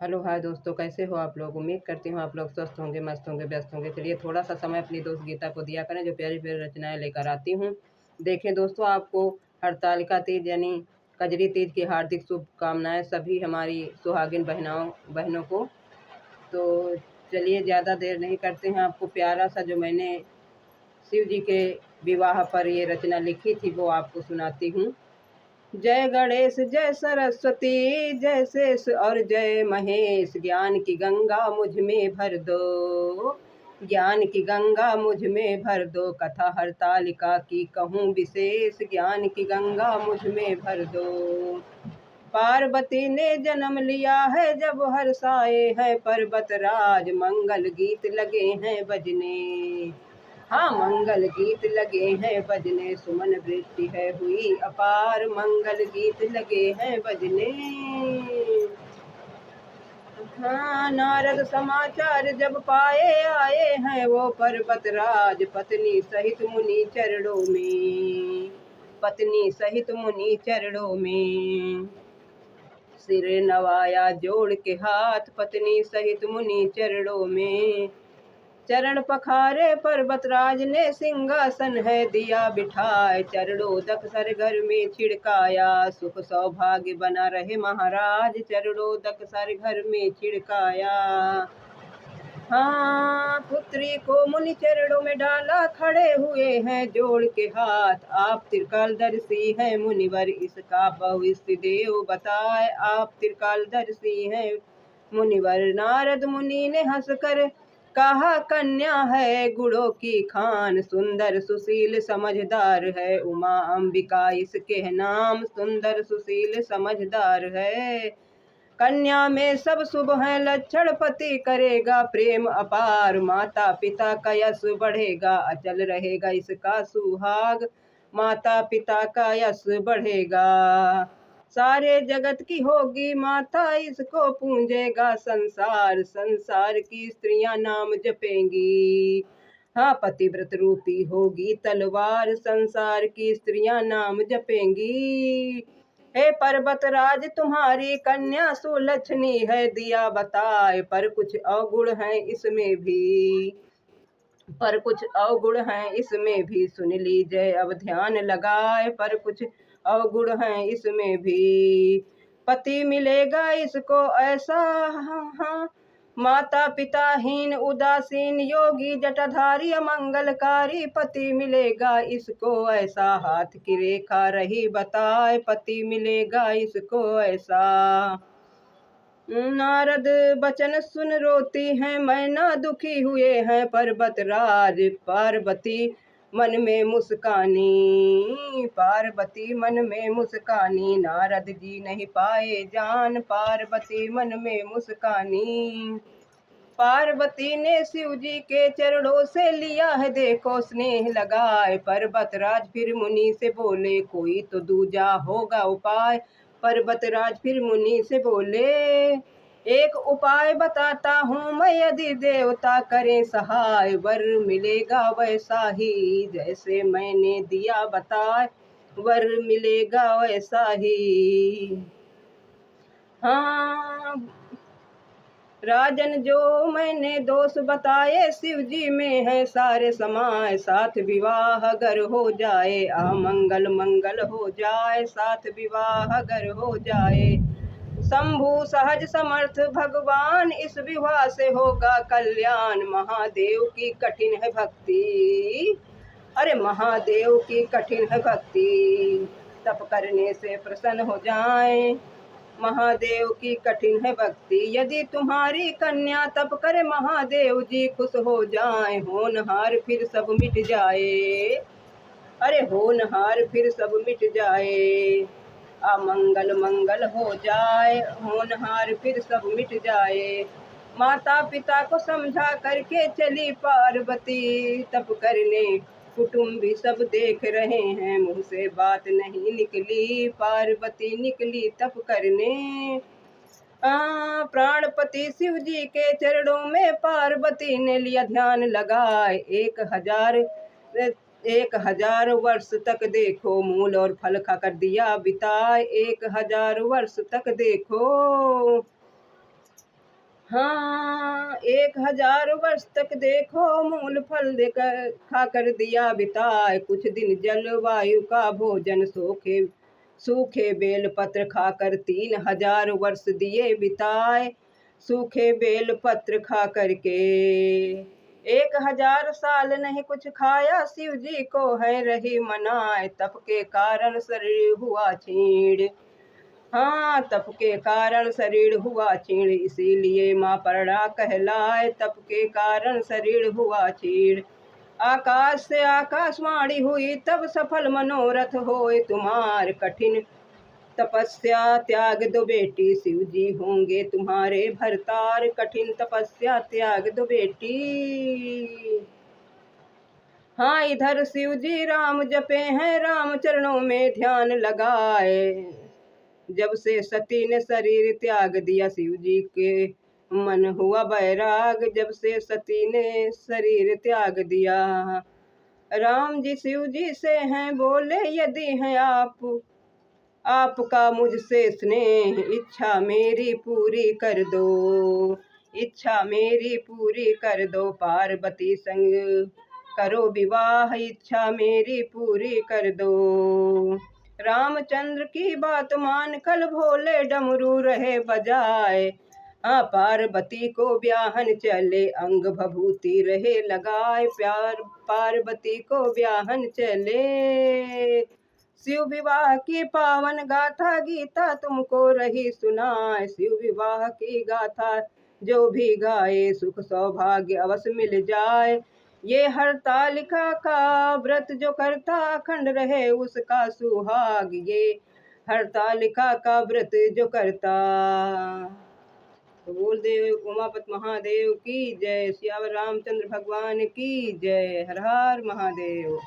Hello hi दोस्तों, कैसे हो आप लोग। उम्मीद करती हूँ आप लोग स्वस्थ होंगे, मस्त होंगे, व्यस्त होंगे। चलिए थोड़ा सा समय अपनी दोस्त गीता को दिया करें, जो प्यारी प्यारी रचनाएं लेकर आती हूँ। देखें दोस्तों, आपको हरतालिका तीज यानी कजरी तीज की हार्दिक शुभकामनाएं सभी हमारी सुहागिन बहनों को। तो चलिए ज़्यादा देर नहीं करते हैं, आपको प्यारा सा जो मैंने शिव जी के विवाह पर ये रचना लिखी थी वो आपको सुनाती हूँ। जय गणेश जय सरस्वती, जय शेष और जय महेश, ज्ञान की गंगा मुझ में भर दो, ज्ञान की गंगा मुझ में भर दो, कथा हरतालिका की कहूँ विशेष, ज्ञान की गंगा मुझ में भर दो। पार्वती ने जन्म लिया है जब हर्षाए है पर्वत राज, मंगल गीत लगे हैं बजने, हाँ मंगल गीत लगे हैं बजने, सुमन वृष्टि है हुई अपार, मंगल गीत लगे हैं बजने। हाँ नारद समाचार जब पाए, आए हैं वो पर्वत राज, पत्नी सहित मुनि चरणों में, पत्नी सहित मुनि चरणों में, सिर नवाया जोड़ के हाथ, पत्नी सहित मुनि चरणों में, चरण पखारे पर्वतराज ने सिंहासन है दिया बिठाए, चरणोदक सर घर में छिड़काया, सुख सौभाग्य बना रहे महाराज, चरणोदक सर घर में छिड़काया। हाँ पुत्री को मुनि चरणों में डाला, खड़े हुए हैं जोड़ के हाथ, आप त्रिकालदर्शी हैं मुनिवर, इसका भविष्य देव बताए, आप त्रिकालदर्शी हैं मुनिवर। नारद मुनि ने हंसकर कहा, कन्या है गुणों की खान, सुंदर सुशील समझदार है, उमा अंबिका इसके नाम, सुंदर सुशील समझदार है, कन्या में सब शुभ है लक्षण, पति करेगा प्रेम अपार, माता पिता का यश बढ़ेगा, अचल रहेगा इसका सुहाग, माता पिता का यश बढ़ेगा, सारे जगत की होगी माता, इसको पूजेगा संसार, संसार की स्त्रियां नाम जपेंगी, हाँ पतिव्रत रूपी होगी तलवार, संसार की स्त्रियां नाम जपेंगी। हे पर्वतराज तुम्हारी कन्या सुलक्षणी है दिया बताए, पर कुछ अवगुण है इसमें भी, पर कुछ अवगुण हैं इसमें भी, सुन लीजिए अब ध्यान लगाए, पर कुछ अवगुण हैं इसमें भी, पति मिलेगा इसको ऐसा, हाँ माता पिताहीन उदासीन योगी जटाधारी अमंगलकारी, पति मिलेगा इसको ऐसा, हाथ की रेखा रही बताए, पति मिलेगा इसको ऐसा। नारद बचन सुन रोती हैं मैना, दुखी हुए हैं पर्वतराज, पार्वती मन में मुस्कानी, पार्वती मन में मुस्कानी, नारद जी नहीं पाए जान, पार्वती मन में मुस्कानी, पार्वती ने शिव जी के चरणों से लिया है देखो स्नेह लगाए, पर्वतराज फिर मुनि से बोले, कोई तो दूजा होगा उपाय, पर्वतराज फिर मुनि से बोले, एक उपाय बताता हूँ मैं, यदि देवता करें सहाय, वर मिलेगा वैसा ही जैसे मैंने दिया बताए, वर मिलेगा वैसा ही। हाँ राजन जो मैंने दोष बताए, शिव जी में है सारे समाए, साथ विवाह अगर हो जाए, अमंगल मंगल हो जाए, साथ विवाह अगर हो जाए, शंभु सहज समर्थ भगवान, इस विवाह से होगा कल्याण, महादेव की कठिन है भक्ति, अरे महादेव की कठिन है भक्ति, तप करने से प्रसन्न हो जाए, महादेव की कठिन है भक्ति, यदि तुम्हारी कन्या तप करे महादेव जी खुश हो जाए, होनहार फिर सब मिट जाए, अरे होनहार फिर सब मिट जाए, अमंगल मंगल हो जाए, होनहार फिर सब मिट जाए, माता पिता को समझा करके चली पार्वती तप करने, कुटुंबी सब देख रहे हैं, मुंह से बात नहीं निकली, पार्वती निकली तप करने, प्राणपति शिव जी के चरणों में पार्वती ने लिया ध्यान लगाए, 1000 वर्ष तक देखो, मूल और फल खाकर दिया बिताए, 1000 वर्ष तक देखो, हाँ, 1000 वर्ष तक देखो मूल फल देकर खाकर दिया बिताए, कुछ दिन जलवायु का भोजन सूखे सूखे बेल पत्र खाकर 3000 वर्ष दिए बिताए, सूखे बेल पत्र खा करके 1000 साल नहीं कुछ खाया, शिव जी को है रही मनाए, तप के कारण शरीर हुआ छीण। हाँ, तप के कारण शरीर हुआ क्षीण, इसीलिए माँ परड़ा कहलाए, तप के कारण शरीर हुआ क्षीण। आकाश से आकाशवाणी हुई, तब सफल मनोरथ होए तुम्हार, कठिन तपस्या त्याग दो बेटी, शिव जी होंगे तुम्हारे भरतार, कठिन तपस्या त्याग दो बेटी। हाँ, इधर शिव जी राम जपे हैं, राम चरणों में ध्यान लगाए, जब से सती ने शरीर त्याग दिया, शिव जी के मन हुआ बैराग, जब से सती ने शरीर त्याग दिया। राम जी शिव जी से हैं बोले, यदि हैं आपका मुझसे स्नेह, इच्छा मेरी पूरी कर दो, इच्छा मेरी पूरी कर दो, पार्वती संग करो विवाह, इच्छा मेरी पूरी कर दो। रामचंद्र की बात मान कल भोले डमरू रहे बजाए, हाँ, पार्वती को ब्याहन चले, अंग भभूति रहे लगाए, प्यार पार्वती को ब्याहन चले। शिव विवाह की पावन गाथा गीता तुमको रही सुनाए, शिव विवाह की गाथा जो भी गाए, सुख सौभाग्य अवश्य मिल जाए। ये हरतालिका का व्रत जो करता, अखंड रहे उसका सुहाग, ये हरतालिका का व्रत जो करता। तो बोल देव उमापति महादेव की जय, सियावर रामचंद्र भगवान की जय, हर हर महादेव।